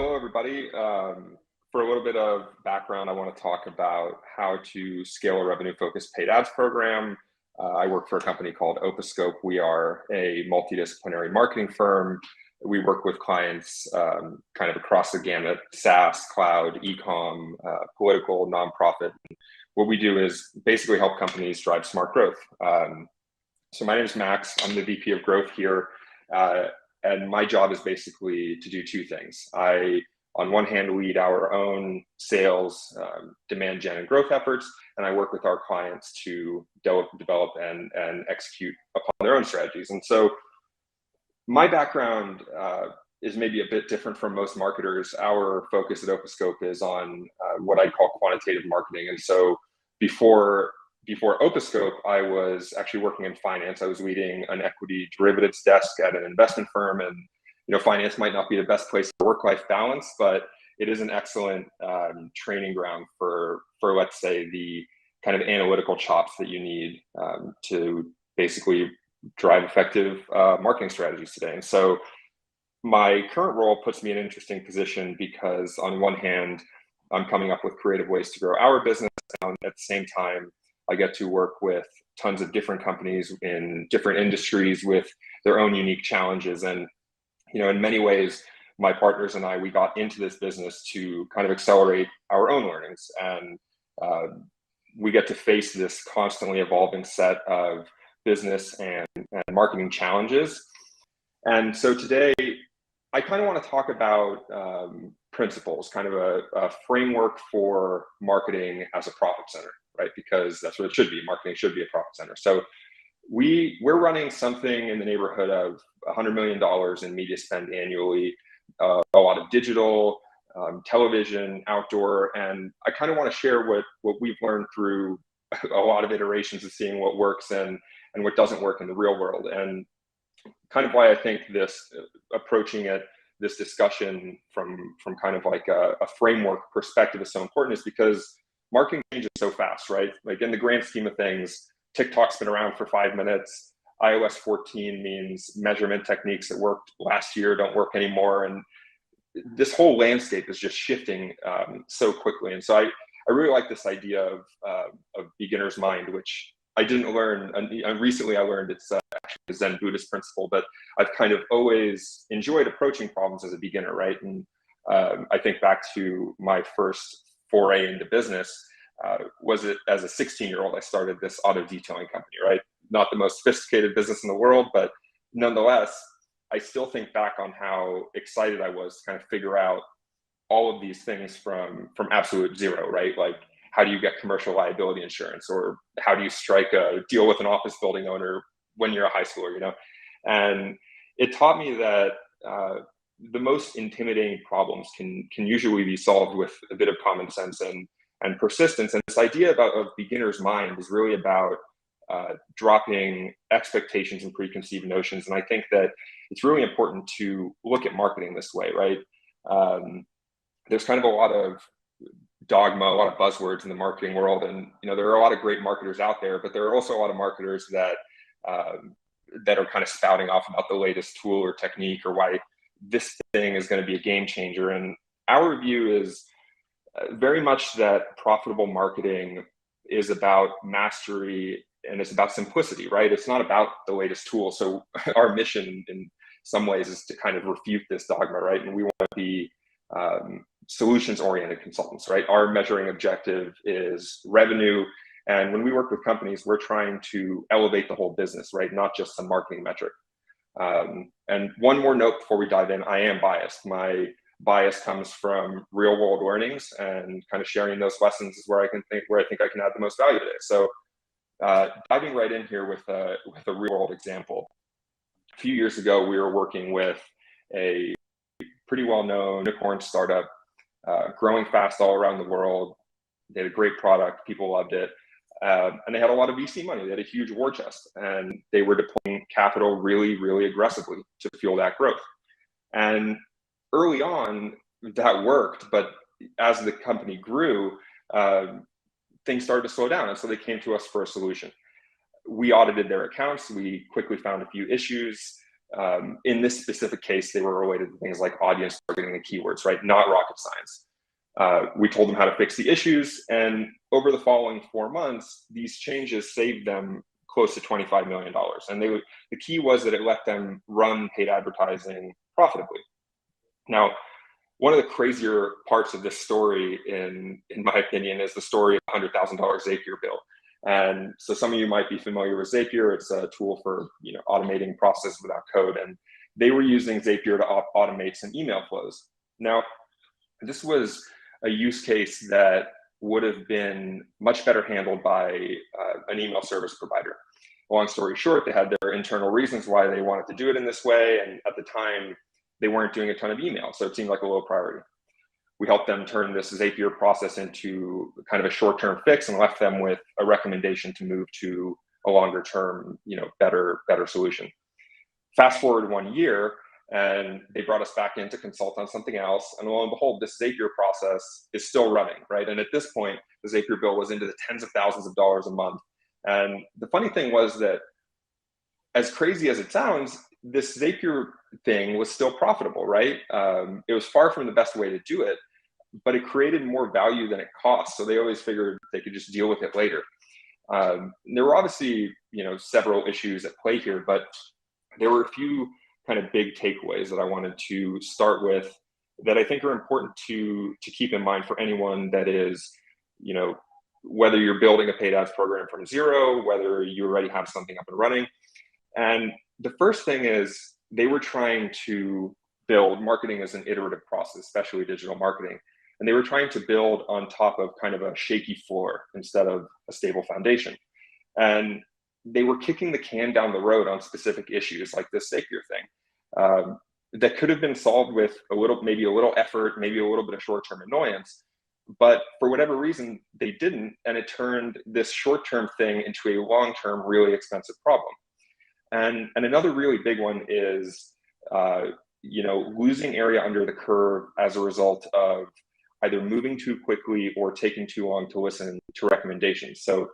hello, everybody. For a little bit of background, I want to talk about how to scale a revenue-focused paid ads program. I work for a company called Opascope. We are a multidisciplinary marketing firm. We work with clients kind of across the gamut: SaaS, cloud, e-com, political, nonprofit. What we do is basically help companies drive smart growth. So my name is Max. I'm the VP of Growth here. And my job is basically to do two things. I, on one hand, lead our own sales, demand gen, and growth efforts, and I work with our clients to develop and execute upon their own strategies. And so my background is maybe a bit different from most marketers. Our focus at Opascope is on what I call quantitative marketing. And so before Opascope, I was actually working in finance. I was leading an equity derivatives desk at an investment firm, and finance might not be the best place for work-life balance, but it is an excellent training ground for let's say the kind of analytical chops that you need to basically drive effective marketing strategies today. And so my current role puts me in an interesting position because on one hand, I'm coming up with creative ways to grow our business, and at the same time, I get to work with tons of different companies in different industries with their own unique challenges. And, in many ways, my partners and I, we got into this business to kind of accelerate our own learnings. And we get to face this constantly evolving set of business and marketing challenges. And so today, I kind of want to talk about principles, kind of a framework for marketing as a profit center. Right? Because that's what it should be. Marketing should be a profit center. So we're running something in the neighborhood of $100 million in media spend annually, a lot of digital, television, outdoor, and I kind of want to share what we've learned through a lot of iterations of seeing what works and what doesn't work in the real world. And kind of why I think approaching this discussion from kind of like a framework perspective is so important is because marketing changes so fast, right? Like in the grand scheme of things, TikTok's been around for 5 minutes. iOS 14 means measurement techniques that worked last year don't work anymore. And this whole landscape is just shifting so quickly. And so I really like this idea of beginner's mind, which I didn't learn. And recently I learned it's actually a Zen Buddhist principle, but I've kind of always enjoyed approaching problems as a beginner, right? And I think back to my first foray into business, was it as a 16-year-old, I started this auto detailing company, right? Not the most sophisticated business in the world, but nonetheless, I still think back on how excited I was to kind of figure out all of these things from absolute zero, right? Like, how do you get commercial liability insurance, or how do you strike a deal with an office building owner when you're a high schooler, And it taught me that the most intimidating problems can usually be solved with a bit of common sense and persistence. And this idea of beginner's mind is really about dropping expectations and preconceived notions. And I think that it's really important to look at marketing this way, right? There's kind of a lot of dogma, a lot of buzzwords in the marketing world. And, there are a lot of great marketers out there, but there are also a lot of marketers that are kind of spouting off about the latest tool or technique or why this thing is going to be a game changer. And our view is very much that profitable marketing is about mastery and it's about simplicity, right? It's not about the latest tool. So our mission in some ways is to kind of refute this dogma, right? And we want to be solutions-oriented consultants, right? Our measuring objective is revenue. And when we work with companies, we're trying to elevate the whole business, right? Not just some marketing metric. And one more note before we dive in, I am biased. My bias comes from real world learnings, and kind of sharing those lessons is where I think I can add the most value today. So diving right in here with a real world example. A few years ago, we were working with a pretty well-known unicorn startup, growing fast all around the world. They had a great product, people loved it. And they had a lot of VC money. They had a huge war chest, and they were deploying capital really, really aggressively to fuel that growth. And early on, that worked, but as the company grew, things started to slow down. And so they came to us for a solution. We audited their accounts. We quickly found a few issues. In this specific case, they were related to things like audience targeting and keywords, right? Not rocket science. We told them how to fix the issues, and over the following 4 months, these changes saved them close to $25 million. And the key was that it let them run paid advertising profitably. Now, one of the crazier parts of this story, in my opinion, is the story of the $100,000 Zapier bill. And so some of you might be familiar with Zapier. It's a tool for automating processes without code. And they were using Zapier to automate some email flows. Now, this was a use case that would have been much better handled by an email service provider. Long story short, they had their internal reasons why they wanted to do it in this way. And at the time, they weren't doing a ton of email. So it seemed like a low priority. We helped them turn this Zapier process into kind of a short-term fix and left them with a recommendation to move to a longer-term, better solution. Fast forward 1 year, and they brought us back in to consult on something else. And lo and behold, this Zapier process is still running, right? And at this point, the Zapier bill was into the tens of thousands of dollars a month. And the funny thing was that, as crazy as it sounds, this Zapier thing was still profitable, right? It was far from the best way to do it, but it created more value than it cost. So they always figured they could just deal with it later. There were obviously, several issues at play here, but there were a few kind of big takeaways that I wanted to start with that I think are important to keep in mind for anyone that is, whether you're building a paid ads program from zero, whether you already have something up and running. And the first thing is, they were trying to build marketing as an iterative process, especially digital marketing. And they were trying to build on top of kind of a shaky floor instead of a stable foundation. And they were kicking the can down the road on specific issues like this Zapier thing that could have been solved with maybe a little effort, maybe a little bit of short-term annoyance. But for whatever reason, they didn't. And it turned this short-term thing into a long-term, really expensive problem. And another really big one is, losing area under the curve as a result of either moving too quickly or taking too long to listen to recommendations. So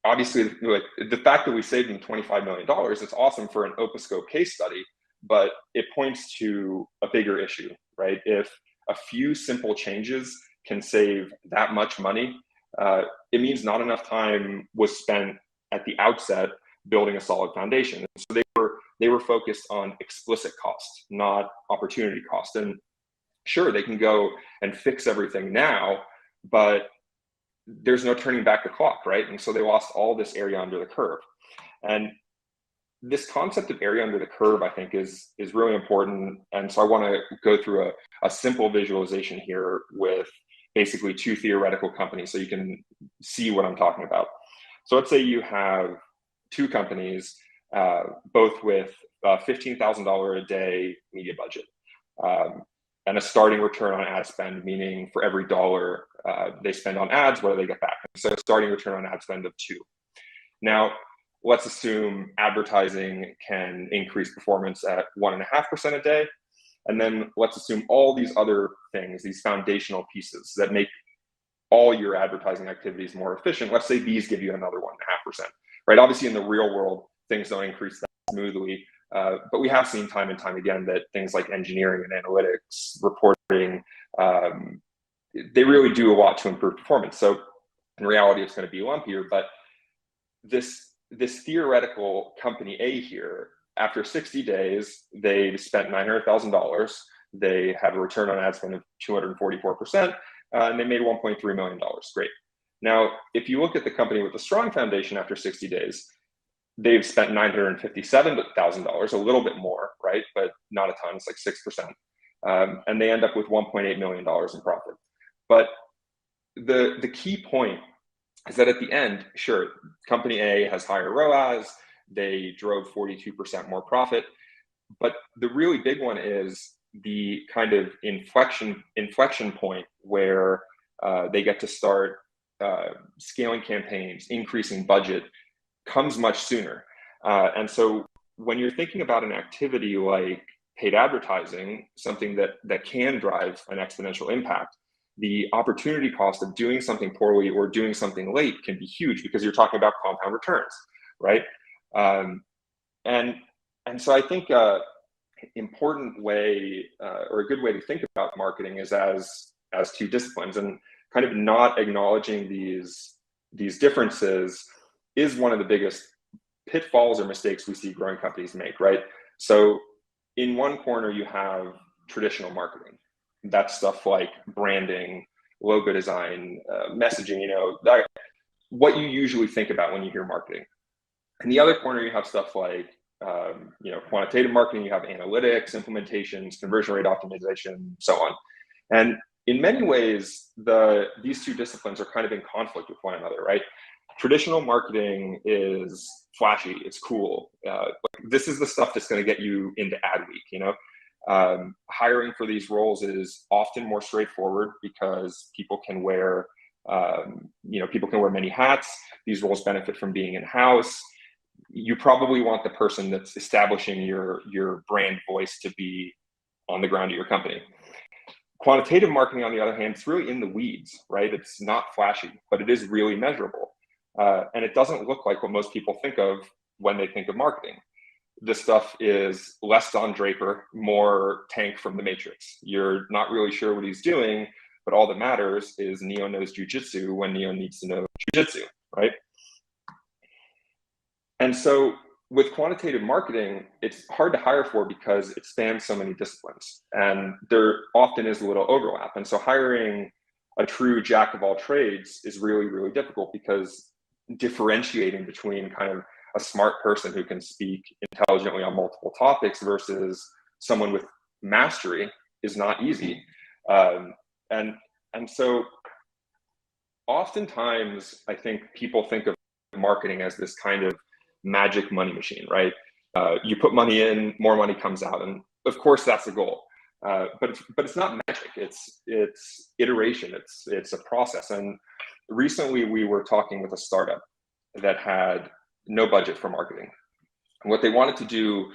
obviously, the fact that we saved them $25 million, it's awesome for an Opascope case study, but it points to a bigger issue, right? If a few simple changes can save that much money, it means not enough time was spent at the outset building a solid foundation. So they were focused on explicit cost, not opportunity cost. And sure, they can go and fix everything now, but there's no turning back the clock, right? And so they lost all this area under the curve. And this concept of area under the curve, I think, is really important. And so I want to go through a simple visualization here with basically two theoretical companies so you can see what I'm talking about. So let's say you have two companies, both with $15,000 a day media budget, and a starting return on ad spend, meaning for every dollar they spend on ads, what do they get back? So starting return on ad spend of 2. Now, let's assume advertising can increase performance at 1.5% a day. And then let's assume all these other things, these foundational pieces that make all your advertising activities more efficient, let's say these give you another 1.5%, right? Obviously in the real world, things don't increase that smoothly, but we have seen time and time again that things like engineering and analytics, reporting, they really do a lot to improve performance. So in reality, it's going to be lumpier, but this theoretical company A here, after 60 days, they spent $900,000. They had a return on ad spend of 244%, and they made $1.3 million. Great. Now, if you look at the company with a strong foundation after 60 days, they've spent $957,000, a little bit more, right? But not a ton, it's like 6%. And they end up with $1.8 million in profit. But the key point is that at the end, sure, company A has higher ROAS, they drove 42% more profit. But the really big one is the kind of inflection point where they get to start scaling campaigns, increasing budget, comes much sooner. And so when you're thinking about an activity like paid advertising, something that can drive an exponential impact, the opportunity cost of doing something poorly or doing something late can be huge because you're talking about compound returns, right? And And so I think important way or a good way to think about marketing is as two disciplines, and kind of not acknowledging these differences is one of the biggest pitfalls or mistakes we see growing companies make, right? So in one corner you have traditional marketing. That's stuff like branding, logo design, messaging, what you usually think about when you hear marketing. In the other corner you have stuff like quantitative marketing. You have analytics, implementations, conversion rate optimization, so on. And in many ways, these two disciplines are kind of in conflict with one another, right? Traditional marketing is flashy, it's cool. This is the stuff that's going to get you into ad week, hiring for these roles is often more straightforward because people can wear many hats. These roles benefit from being in-house. You probably want the person that's establishing your brand voice to be on the ground at your company. Quantitative marketing, on the other hand, it's really in the weeds, right? It's not flashy, but it is really measurable. And it doesn't look like what most people think of when they think of marketing. This stuff is less Don Draper, more Tank from the Matrix. You're not really sure what he's doing, but all that matters is Neo knows jujitsu when Neo needs to know jujitsu, right? And so with quantitative marketing, it's hard to hire for because it spans so many disciplines, and there often is a little overlap. And so hiring a true jack of all trades is really, really difficult, because differentiating between kind of a smart person who can speak intelligently on multiple topics versus someone with mastery is not easy. And so oftentimes I think people think of marketing as this kind of magic money machine, right? You put money in, more money comes out, and of course that's the goal. But it's not magic. It's iteration. It's a process. And recently we were talking with a startup that had no budget for marketing. And what they wanted to do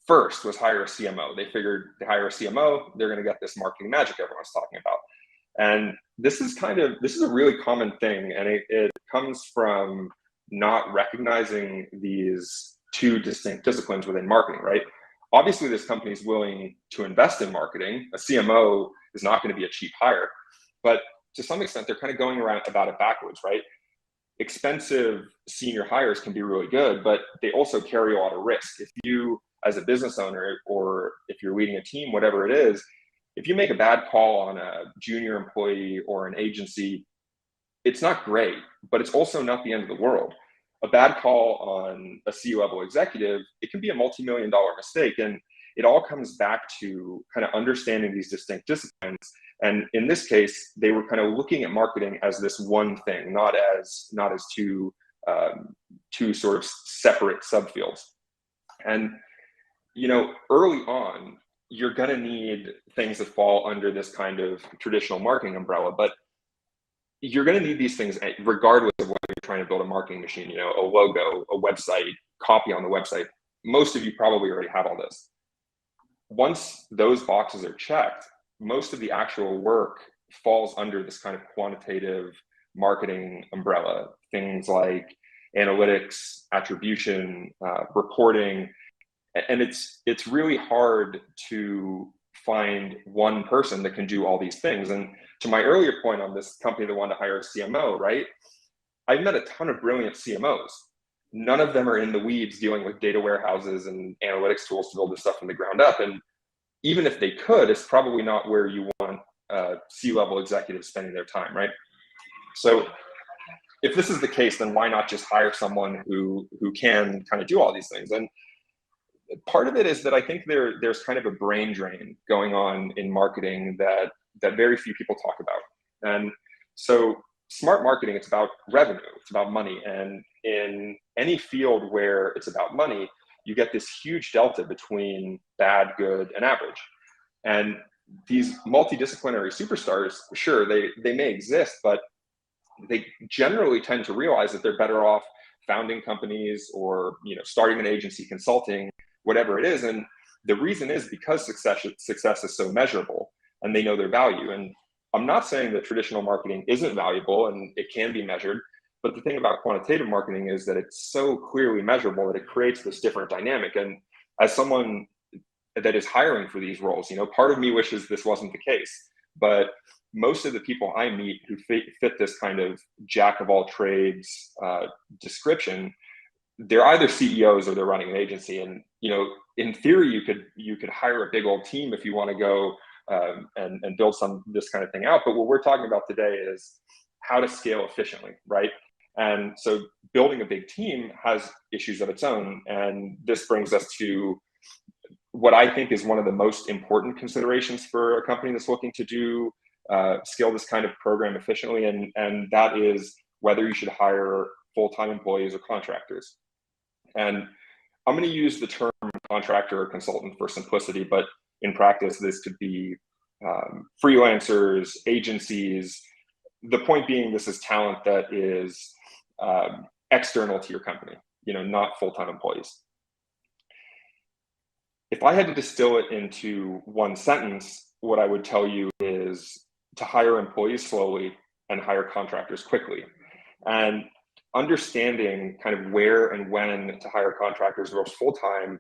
first was hire a CMO. They figured they hire a CMO, they're going to get this marketing magic everyone's talking about. And this is a really common thing, and it comes from not recognizing these two distinct disciplines within marketing, right? Obviously, this company is willing to invest in marketing. A CMO is not going to be a cheap hire, but to some extent, they're kind of going about it backwards, right? Expensive senior hires can be really good, but they also carry a lot of risk. If you, as a business owner, or if you're leading a team, whatever it is, if you make a bad call on a junior employee or an agency, it's not great, but it's also not the end of the world. A bad call on a C-level executive, it can be a multi-million-dollar mistake. And it all comes back to kind of understanding these distinct disciplines. And in this case, they were kind of looking at marketing as this one thing, not as two sort of separate subfields. And, early on, you're going to need things that fall under this kind of traditional marketing umbrella, but you're going to need these things regardless of whether you're trying to build a marketing machine, a logo, a website, copy on the website. Most of you probably already have all this. Once those boxes are checked, most of the actual work falls under this kind of quantitative marketing umbrella. Things like analytics, attribution, reporting. And it's really hard to find one person that can do all these things. And to my earlier point on this company that wanted to hire a CMO, right? I've met a ton of brilliant CMOs. None of them are in the weeds dealing with data warehouses and analytics tools to build this stuff from the ground up. And even if they could, it's probably not where you want C-level executives spending their time, right? So if this is the case, then why not just hire someone who can kind of do all these things? And part of it is that I think there's kind of a brain drain going on in marketing that very few people talk about. And so smart marketing, it's about revenue, it's about money. And in any field where it's about money, you get this huge delta between bad, good, and average. And these multidisciplinary superstars, sure, they may exist, but they generally tend to realize that they're better off founding companies or starting an agency, consulting, whatever it is. And the reason is because success is so measurable and they know their value. And I'm not saying that traditional marketing isn't valuable and it can be measured, but the thing about quantitative marketing is that it's so clearly measurable that it creates this different dynamic. And as someone that is hiring for these roles, part of me wishes this wasn't the case, but most of the people I meet who fit this kind of jack of all trades description, they're either CEOs or they're running an agency. And in theory, you could hire a big old team if you want to go and build this kind of thing out. But what we're talking about today is how to scale efficiently, right? And so building a big team has issues of its own. And this brings us to what I think is one of the most important considerations for a company that's looking to do scale this kind of program efficiently, and that is whether you should hire full-time employees or contractors. And I'm going to use the term contractor or consultant for simplicity, but in practice, this could be freelancers, agencies. The point being, this is talent that is external to your company, not full-time employees. If I had to distill it into one sentence, what I would tell you is to hire employees slowly and hire contractors quickly. And understanding kind of where and when to hire contractors versus full-time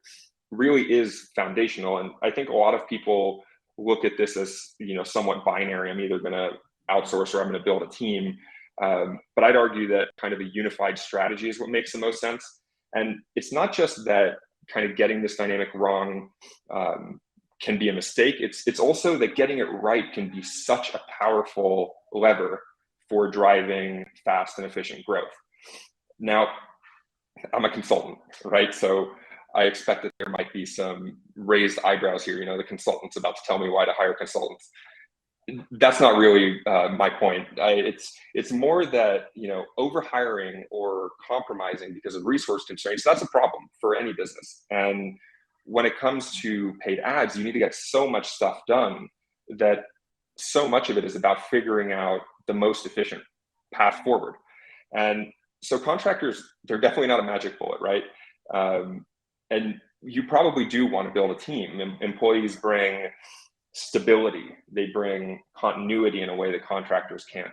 really is foundational. And I think a lot of people look at this as, somewhat binary. I'm either going to outsource or I'm going to build a team. But I'd argue that kind of a unified strategy is what makes the most sense. And it's not just that kind of getting this dynamic wrong can be a mistake. It's also that getting it right can be such a powerful lever for driving fast and efficient growth. Now, I'm a consultant, right? So I expect that there might be some raised eyebrows here. The consultant's about to tell me why to hire consultants. That's not really my point. It's more that, overhiring or compromising because of resource constraints, that's a problem for any business. And when it comes to paid ads, you need to get so much stuff done that so much of it is about figuring out the most efficient path forward. And so contractors, they're definitely not a magic bullet, right? And you probably do want to build a team. Employees bring stability. They bring continuity in a way that contractors can't.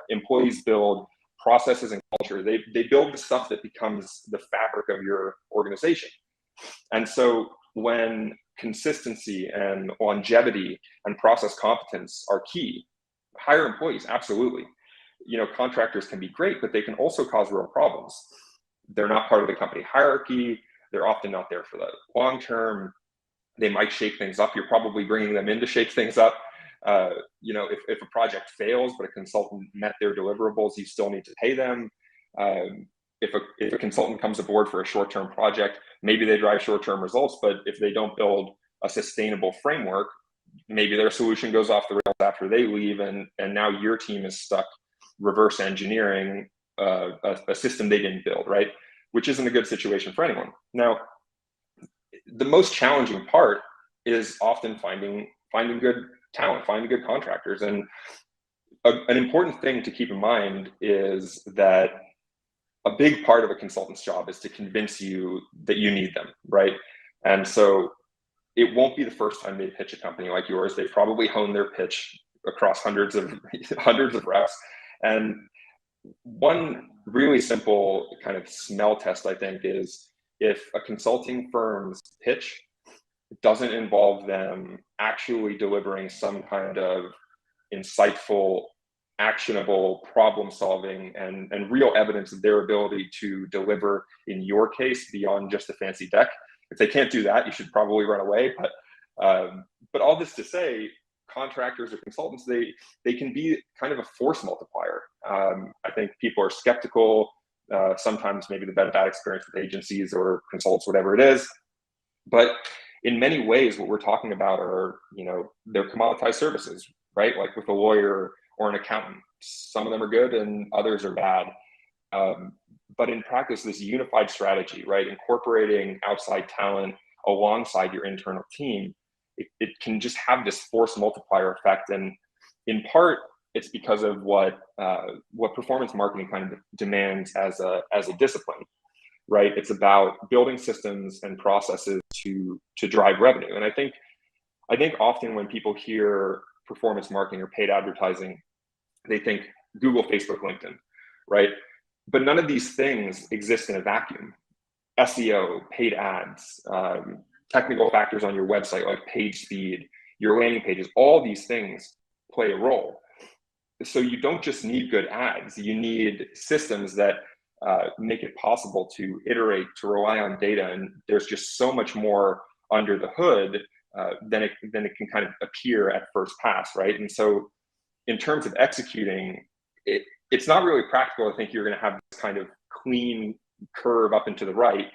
Employees build processes and culture. They build the stuff that becomes the fabric of your organization. And so when consistency and longevity and process competence are key, hire employees, absolutely. Contractors can be great, but they can also cause real problems. They're not part of the company hierarchy. They're often not there for the long term. They might shake things up. You're probably bringing them in to shake things up. If a project fails, but a consultant met their deliverables, you still need to pay them. If a consultant comes aboard for a short-term project, maybe they drive short-term results, but if they don't build a sustainable framework, maybe their solution goes off the rails after they leave, and now your team is stuck reverse engineering a system they didn't build, right? Which isn't a good situation for anyone. Now, the most challenging part is often finding good talent, finding good contractors. And an important thing to keep in mind is that a big part of a consultant's job is to convince you that you need them, right? And so it won't be the first time they pitch a company like yours. They probably hone their pitch across hundreds of reps. And one really simple kind of smell test, I think, is if a consulting firm's pitch doesn't involve them actually delivering some kind of insightful, actionable problem solving and real evidence of their ability to deliver in your case beyond just a fancy deck. If they can't do that, you should probably run away. But all this to say, contractors or consultants, they can be kind of a force multiplier. I think people are skeptical. Sometimes maybe they've had a bad experience with agencies or consultants, whatever it is. But in many ways, what we're talking about are, they're commoditized services, right? Like with a lawyer or an accountant. Some of them are good and others are bad. But in practice, this unified strategy, right? Incorporating outside talent alongside your internal team, it can just have this force multiplier effect. And in part, it's because of what performance marketing kind of demands as a discipline, right? It's about building systems and processes to drive revenue. And I think often when people hear performance marketing or paid advertising, they think Google, Facebook, LinkedIn, right? But none of these things exist in a vacuum. SEO, paid ads, technical factors on your website, like page speed, your landing pages, all these things play a role. So you don't just need good ads, you need systems that make it possible to iterate, to rely on data. And there's just so much more under the hood than it can kind of appear at first pass, right? And so in terms of executing, it's not really practical to think you're going to have this kind of clean curve up and to the right,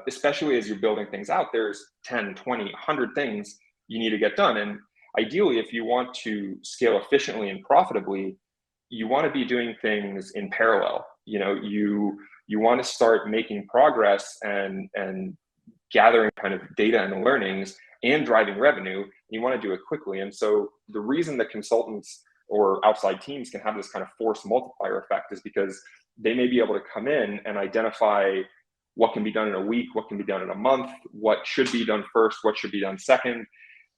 especially as you're building things out. There's 10, 20, 100 things you need to get done. And ideally, if you want to scale efficiently and profitably, you want to be doing things in parallel. You want to start making progress and gathering kind of data and learnings and driving revenue. You want to do it quickly. And so the reason that consultants or outside teams can have this kind of force multiplier effect is because they may be able to come in and identify what can be done in a week, what can be done in a month, what should be done first, what should be done second.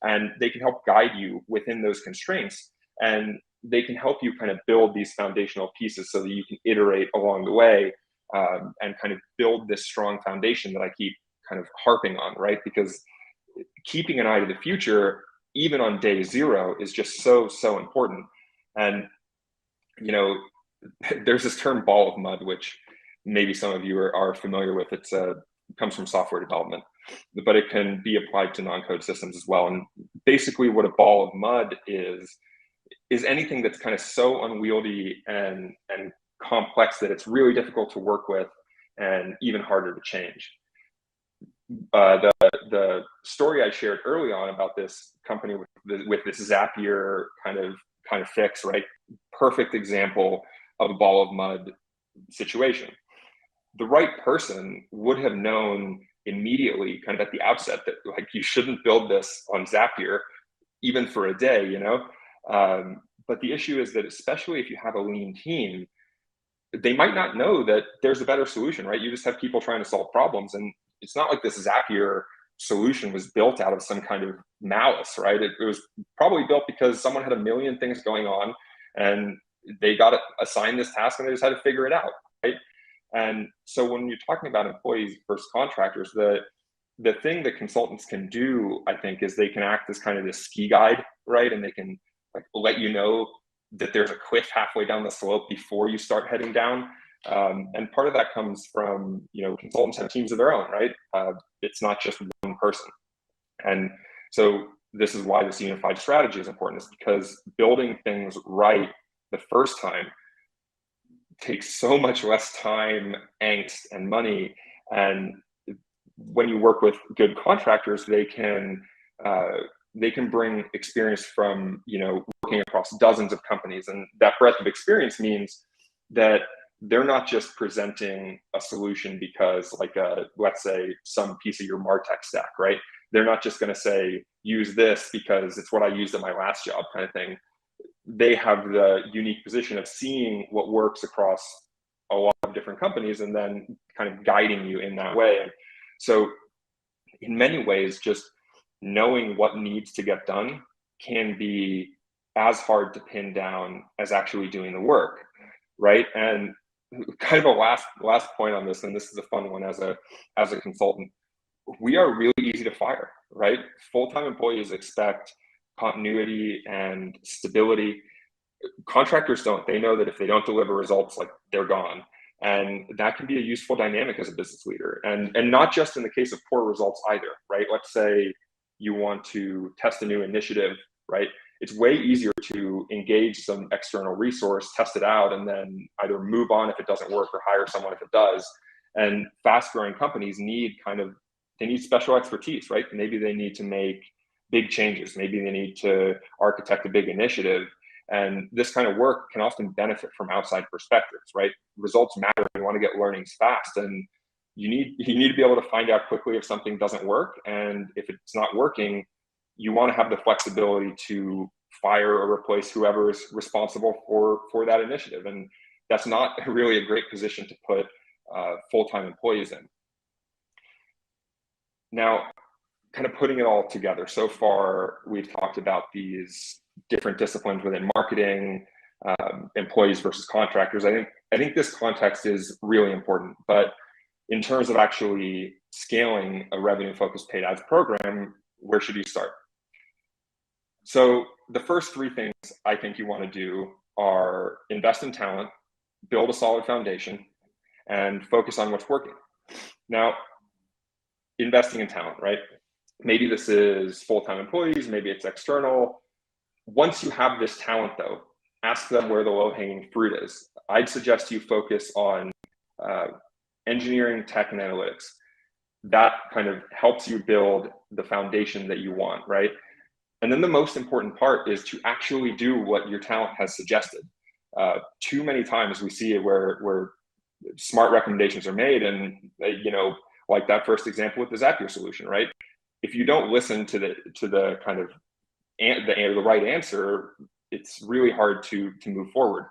And they can help guide you within those constraints. And they can help you kind of build these foundational pieces so that you can iterate along the way and kind of build this strong foundation that I keep kind of harping on, right? Because keeping an eye to the future, even on day zero, is just so important. And, there's this term ball of mud, which maybe some of you are familiar with. It comes from software development, but it can be applied to non-code systems as well. And basically what a ball of mud is anything that's kind of so unwieldy and complex that it's really difficult to work with and even harder to change. The story I shared early on about this company with this Zapier kind of fix, right? Perfect example of a ball of mud situation. The right person would have known immediately, kind of at the outset, that like you shouldn't build this on Zapier, even for a day, But the issue is that, especially if you have a lean team, they might not know that there's a better solution, right? You just have people trying to solve problems, and it's not like this Zapier solution was built out of some kind of malice, right? It was probably built because someone had a million things going on, and they got assigned this task, and they just had to figure it out, right? And so when you're talking about employees versus contractors, the thing that consultants can do, I think, is they can act as kind of this ski guide, right? And they can like let you know that there's a cliff halfway down the slope before you start heading down. And part of that comes from, consultants have teams of their own, right? It's not just one person. And so this is why this unified strategy is important, is because building things right the first time takes so much less time, angst, and money. And when you work with good contractors, they can bring experience from working across dozens of companies, and that breadth of experience means that they're not just presenting a solution because, like, let's say some piece of your MarTech stack, right? They're not just going to say use this because it's what I used at my last job, kind of thing. They have the unique position of seeing what works across a lot of different companies and then kind of guiding you in that way. And so in many ways, just knowing what needs to get done can be as hard to pin down as actually doing the work, right? And kind of a last point on this, and this is a fun one as a consultant, we are really easy to fire, right? Full-time employees expect continuity and stability. Contractors don't. They know that if they don't deliver results, like, they're gone. And that can be a useful dynamic as a business leader. And not just in the case of poor results either, right? Let's say you want to test a new initiative, right? It's way easier to engage some external resource, test it out, and then either move on if it doesn't work or hire someone if it does. And fast-growing companies need special expertise, right? Maybe they need to make big changes. Maybe they need to architect a big initiative. And this kind of work can often benefit from outside perspectives, right? Results matter. You want to get learnings fast, and you need to be able to find out quickly if something doesn't work. And if it's not working, you want to have the flexibility to fire or replace whoever is responsible for that initiative. And that's not really a great position to put full-time employees in. Now, kind of putting it all together, so far we've talked about these different disciplines within marketing, employees versus contractors. I think this context is really important, but in terms of actually scaling a revenue-focused paid ads program, where should you start? So the first three things I think you want to do are invest in talent, build a solid foundation, and focus on what's working. Now, investing in talent, right? Maybe this is full-time employees, maybe it's external. Once you have this talent though, ask them where the low-hanging fruit is. I'd suggest you focus on engineering, tech, and analytics. That kind of helps you build the foundation that you want, right? And then the most important part is to actually do what your talent has suggested. Too many times we see it where smart recommendations are made, and like that first example with the Zapier solution, right? If you don't listen to the kind of the right answer, it's really hard to move forward.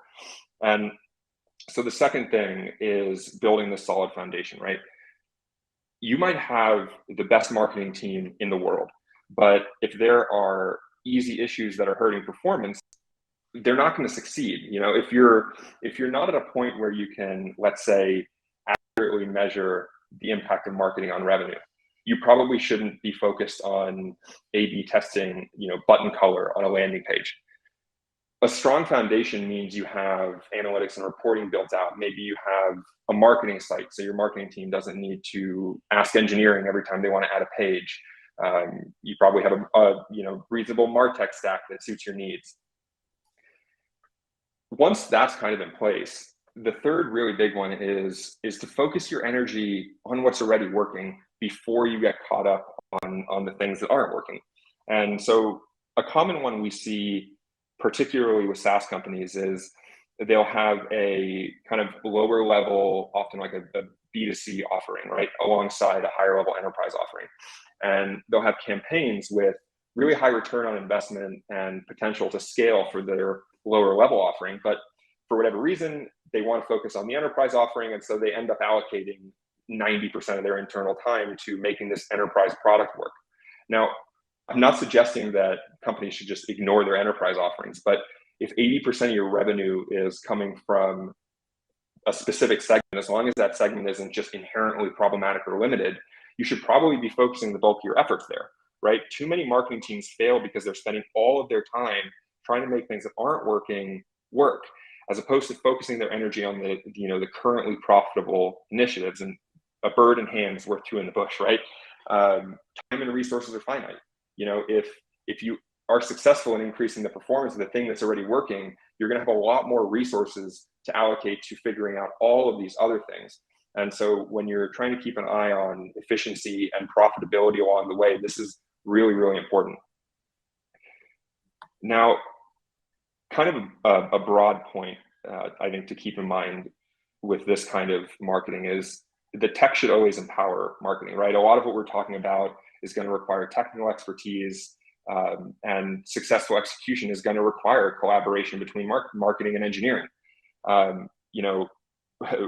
And so the second thing is building this solid foundation, right? You might have the best marketing team in the world, but if there are easy issues that are hurting performance, they're not going to succeed. If you're not at a point where you can, let's say, accurately measure the impact of marketing on revenue, you probably shouldn't be focused on A/B testing, button color on a landing page. A strong foundation means you have analytics and reporting built out. Maybe you have a marketing site, so your marketing team doesn't need to ask engineering every time they want to add a page. You probably have a reasonable MarTech stack that suits your needs. Once that's kind of in place, the third really big one is to focus your energy on what's already working before you get caught up on the things that aren't working. And so a common one we see, particularly with SaaS companies, is they'll have a kind of lower level, often like a B2C offering, right, alongside a higher level enterprise offering. And they'll have campaigns with really high return on investment and potential to scale for their lower level offering. But for whatever reason, they want to focus on the enterprise offering. And so they end up allocating 90% of their internal time to making this enterprise product work. Now, I'm not suggesting that companies should just ignore their enterprise offerings, but if 80% of your revenue is coming from a specific segment, as long as that segment isn't just inherently problematic or limited, you should probably be focusing the bulk of your efforts there, right? Too many marketing teams fail because they're spending all of their time trying to make things that aren't working work, as opposed to focusing their energy on the currently profitable initiatives. And a bird in hand is worth two in the bush, right? Time and resources are finite. If you are successful in increasing the performance of the thing that's already working, you're going to have a lot more resources to allocate to figuring out all of these other things. And so when you're trying to keep an eye on efficiency and profitability along the way, this is really, really important. Now, kind of a broad point, I think, to keep in mind with this kind of marketing is the tech should always empower marketing, right? A lot of what we're talking about is going to require technical expertise, and successful execution is going to require collaboration between marketing and engineering.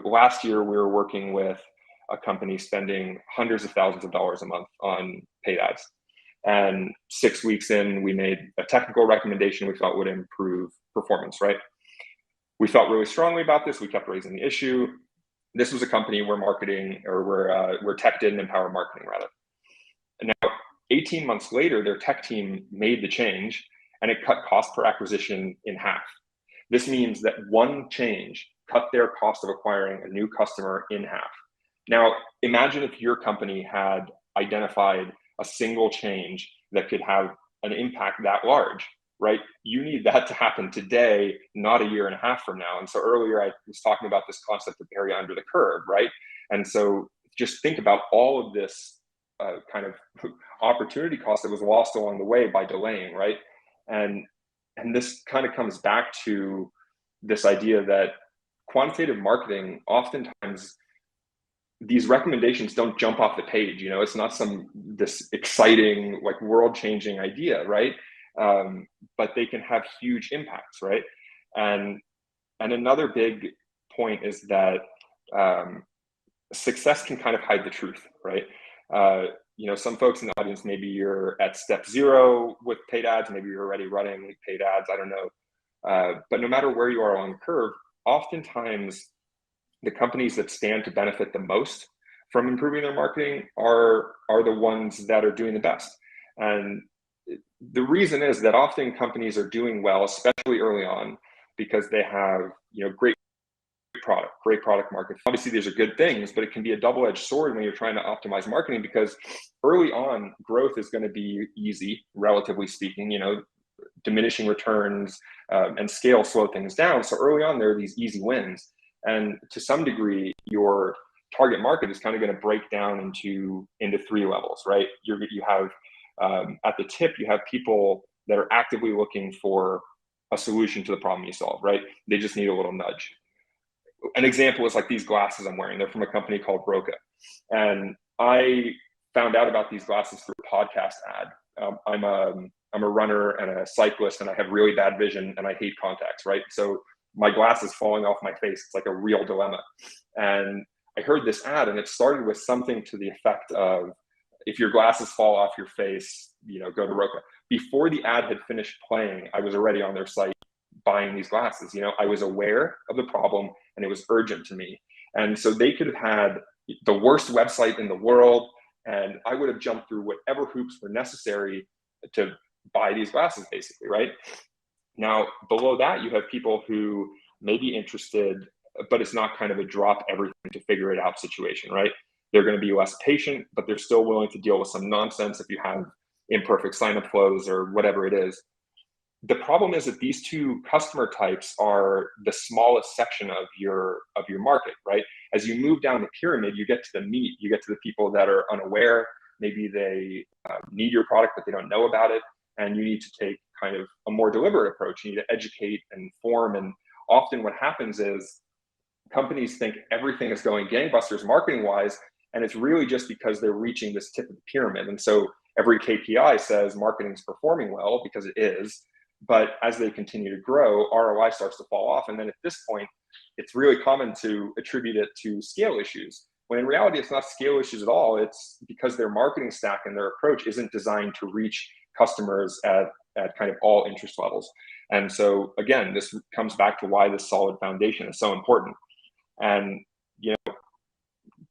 Last year we were working with a company spending hundreds of thousands of dollars a month on paid ads. And 6 weeks in, we made a technical recommendation we thought would improve performance, right? We felt really strongly about this. We kept raising the issue. This was a company where tech didn't empower marketing, rather. And now, 18 months later, their tech team made the change, and it cut cost per acquisition in half. This means that one change cut their cost of acquiring a new customer in half. Now, imagine if your company had identified a single change that could have an impact that large, right? You need that to happen today, not a year and a half from now. And so earlier I was talking about this concept of area under the curve, right? And so just think about all of this kind of opportunity cost that was lost along the way by delaying, right? And this kind of comes back to this idea that quantitative marketing, oftentimes these recommendations don't jump off the page. It's not this exciting, like, world-changing idea, right? But they can have huge impacts, right? And another big point is that success can kind of hide the truth, right? Some folks in the audience, maybe you're at step 0 with paid ads, maybe you're already running paid ads, I don't know. But no matter where you are on the curve, oftentimes the companies that stand to benefit the most from improving their marketing are the ones that are doing the best. And the reason is that often companies are doing well, especially early on, because they have, great product market. Obviously, these are good things, but it can be a double-edged sword when you're trying to optimize marketing, because early on, growth is going to be easy, relatively speaking. Diminishing returns and scale slow things down. So early on, there are these easy wins, and to some degree, your target market is kind of going to break down into three levels, right? You have at the tip, you have people that are actively looking for a solution to the problem you solve, right? They just need a little nudge. An example is like these glasses I'm wearing. They're from a company called Roca. And I found out about these glasses through a podcast ad. I'm a runner and a cyclist, and I have really bad vision and I hate contacts, right? So my glasses falling off my face, it's like a real dilemma. And I heard this ad, and it started with something to the effect of, if your glasses fall off your face, go to Roca. Before the ad had finished playing, I was already on their site buying these glasses. I was aware of the problem and it was urgent to me. And so they could have had the worst website in the world, and I would have jumped through whatever hoops were necessary to buy these glasses, basically, right? Now, below that, you have people who may be interested, but it's not kind of a drop everything to figure it out situation, right? They're going to be less patient, but they're still willing to deal with some nonsense if you have imperfect sign-up flows or whatever it is. The problem is that these two customer types are the smallest section of your market, right? As you move down the pyramid, you get to the meat. You get to the people that are unaware. Maybe they need your product, but they don't know about it. And you need to take kind of a more deliberate approach. You need to educate and inform. And often what happens is companies think everything is going gangbusters marketing-wise, and it's really just because they're reaching this tip of the pyramid. And so every KPI says marketing is performing well, because it is. But as they continue to grow, ROI starts to fall off. And then at this point, it's really common to attribute it to scale issues, when in reality, it's not scale issues at all. It's because their marketing stack and their approach isn't designed to reach customers at kind of all interest levels. And so again, this comes back to why this solid foundation is so important. And,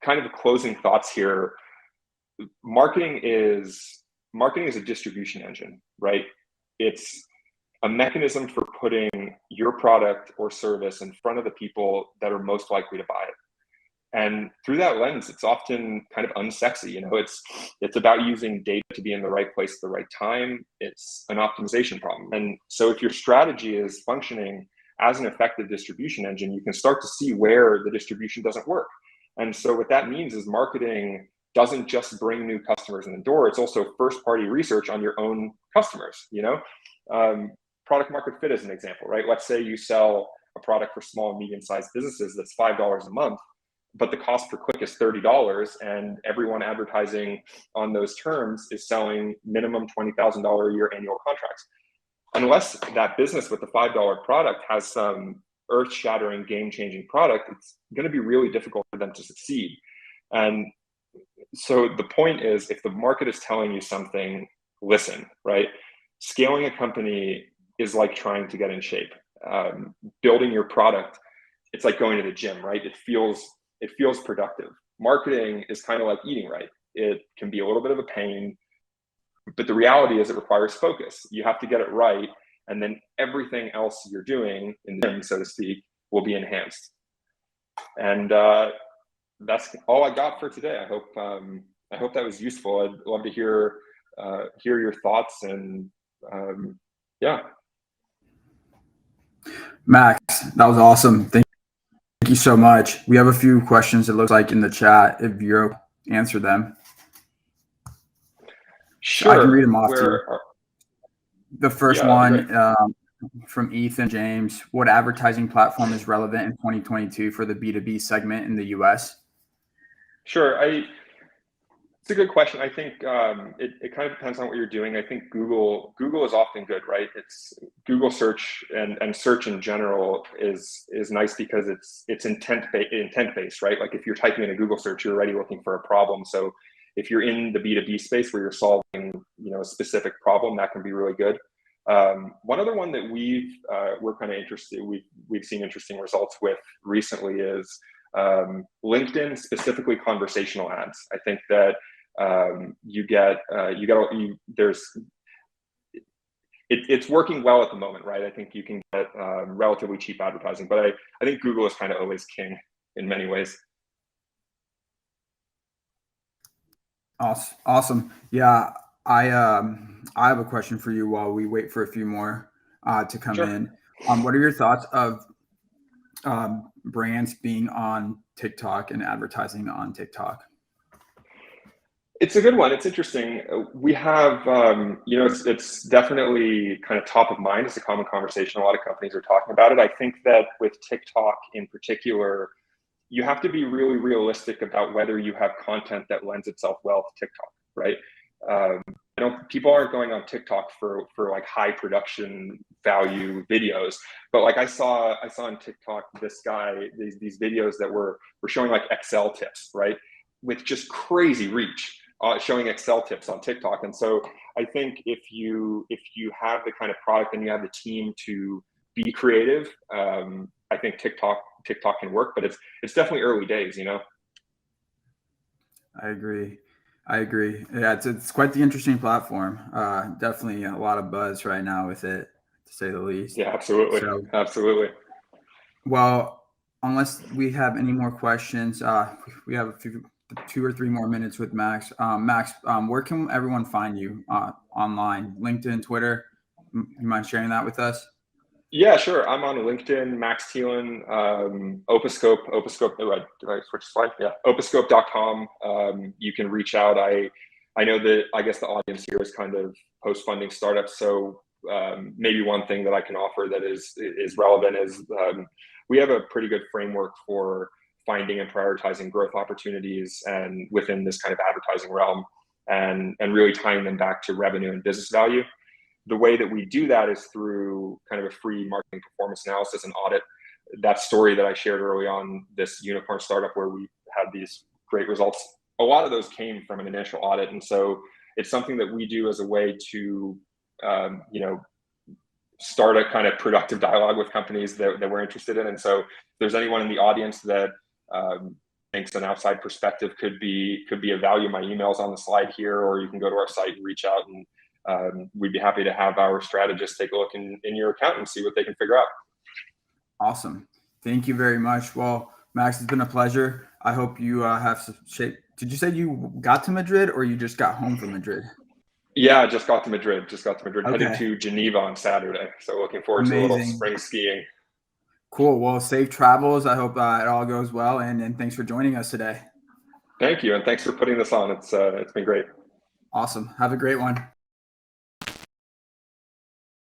kind of the closing thoughts here, marketing is a distribution engine, right? It's a mechanism for putting your product or service in front of the people that are most likely to buy it. And through that lens, it's often kind of unsexy. It's about using data to be in the right place at the right time. It's an optimization problem. And so if your strategy is functioning as an effective distribution engine, you can start to see where the distribution doesn't work. And so what that means is marketing doesn't just bring new customers in the door. It's also first-party research on your own customers. Product market fit is an example, right? Let's say you sell a product for small and medium-sized businesses that's $5 a month, but the cost per click is $30, and everyone advertising on those terms is selling minimum $20,000 a year annual contracts. Unless that business with the $5 product has some earth-shattering, game-changing product, it's going to be really difficult for them to succeed. And so the point is, if the market is telling you something, listen, right? Scaling a company is like trying to get in shape. Building your product, it's like going to the gym, right? It feels productive. Marketing is kind of like eating right. It can be a little bit of a pain, but the reality is it requires focus. You have to get it right, and then everything else you're doing in the gym, so to speak, will be enhanced. And that's all I got for today. I hope that was useful. I'd love to hear your thoughts, and yeah. Max, that was awesome. Thank you so much. We have a few questions, it looks like, in the chat. If you're answer them. Sure. I can read them off to you. The first one from Ethan James. What advertising platform is relevant in 2022 for the B2B segment in the US? Sure. It's a good question. I think it kind of depends on what you're doing. I think Google is often good, right? It's Google search and search in general is nice because it's intent based, right? Like if you're typing in a Google search, you're already looking for a problem. So if you're in the B2B space where you're solving, a specific problem, that can be really good. One other one that we're kind of interested, we've seen interesting results with recently is LinkedIn, specifically conversational ads. I think that it's working well at the moment, right? I think you can get relatively cheap advertising, but I think Google is kind of always king in many ways. Awesome. Yeah, I have a question for you while we wait for a few more to come Sure. in. What are your thoughts of brands being on TikTok and advertising on TikTok? It's a good one. It's interesting. We have, it's definitely kind of top of mind. It's a common conversation. A lot of companies are talking about it. I think that with TikTok in particular, you have to be really realistic about whether you have content that lends itself well to TikTok, right? People aren't going on TikTok for like high production value videos, but like I saw on TikTok these videos that were showing like Excel tips, right, with just crazy reach, showing Excel tips on TikTok. And so I think if you have the kind of product and you have the team to be creative, I think TikTok can work, but it's definitely early days, you know. I agree. Yeah, it's quite the interesting platform. Definitely a lot of buzz right now with it, to say the least. Yeah, absolutely. So, absolutely. Well, unless we have any more questions, we have 2 or 3 more minutes with Max. Max, where can everyone find you online? LinkedIn, Twitter? You mind sharing that with us? Yeah, sure. I'm on LinkedIn, Max Thilen, Opascope. Did I switch slide? Yeah, Opascope.com. You can reach out. I know that I guess the audience here is kind of post-funding startups. So maybe one thing that I can offer that is relevant is we have a pretty good framework for finding and prioritizing growth opportunities and within this kind of advertising realm and really tying them back to revenue and business value. The way that we do that is through kind of a free marketing performance analysis and audit. That story that I shared early on, this unicorn startup where we had these great results, a lot of those came from an initial audit. And so it's something that we do as a way to, start a kind of productive dialogue with companies that we're interested in. And so if there's anyone in the audience that thinks an outside perspective could be of value, my email's on the slide here, or you can go to our site and reach out, and we'd be happy to have our strategists take a look in your account and see what they can figure out. Awesome. Thank you very much. Well, Max, it's been a pleasure. I hope you have some shape. Did you say you got to Madrid or you just got home from Madrid? Yeah, I just got to Madrid. Okay. Heading to Geneva on Saturday. So looking forward to a little spring skiing. Cool. Well, safe travels. I hope it all goes well. And thanks for joining us today. Thank you. And thanks for putting this on. It's been great. Awesome. Have a great one.